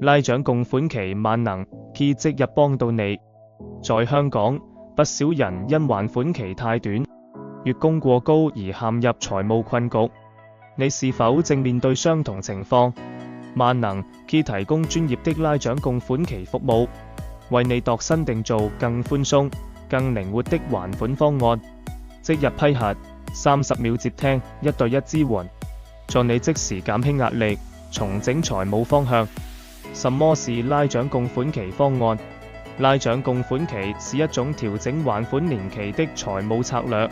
拉長供款期萬能 Key 即日幫到你。在香港，不少人因還款期太短，月供過高而陷入財務困局。你是否正面對相同情況？萬能 Key 提供專業的拉長供款期服務，為你度身訂造更寬鬆、更靈活的還款方案，即日批核，30秒接聽，1對1支援，助你即時減輕壓力，重整財務方向。什麼是拉長供款期方案？拉長供款期是一種調整還款年期的財務策略，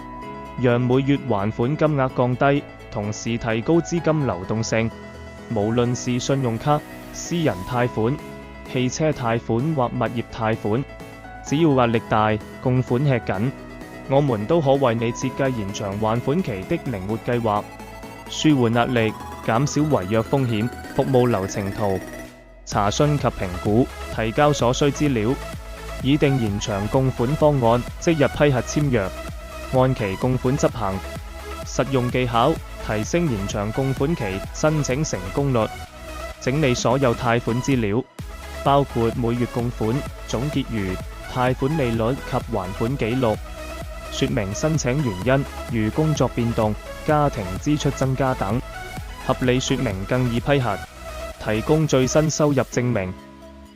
讓每月還款金額降低，同時提高資金流動性。無論是信用卡、私人貸款、汽車貸款或物業貸款，只要壓力大、供款吃緊，我們都可為你設計延長還款期的靈活計劃，舒緩壓力，減少違約風險。服務流程圖：查詢及評估，提交所需資料，擬定延長供款方案，即日批核簽約，按期供款執行。實用技巧：提升延長供款期申請成功率，整理所有貸款資料，包括每月供款、總結餘、貸款利率及還款記錄，說明申請原因，如工作變動、家庭支出增加等，合理說明更易批核。提供最新收入證明，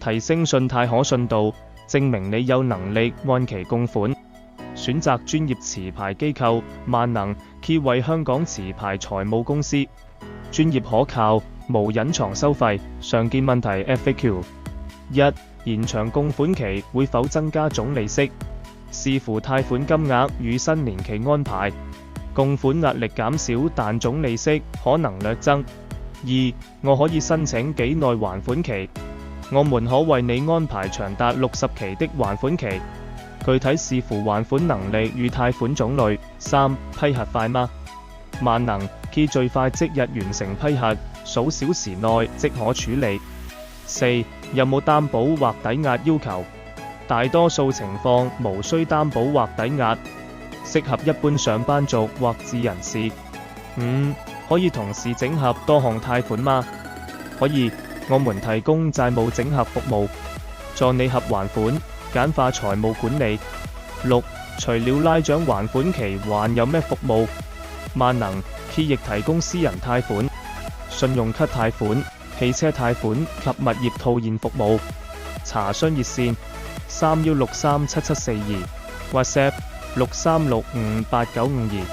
提升信貸可信度，證明你有能力按期供款。選擇專業持牌機構，萬能 Key 為香港持牌財務公司，專業可靠，無隱藏收費。常見問題 FAQ： 1. 延長供款期會否增加總利息？視乎貸款金額與新年期安排，供款壓力減少，但總利息可能略增。2. 我可以申請幾耐還款期？我們可為你安排長達60期的還款期，具體視乎還款能力與貸款種類。3. 批核快嗎？萬能 Key 最快即日完成批核，數小時內即可處理。4. 有冇擔保或抵押要求？大多數情況無需擔保或抵押，適合一般上班族或自人士。5. 可以同時整合多項貸款嗎？可以，我們提供債務整合服務，助你合還款，簡化財務管理。6. 除了拉長還款期，還有咩服務？萬能 Key 亦提供私人貸款、信用卡貸款、汽車貸款及物業套現服務。查詢熱線：31637742，WhatsApp：63658952。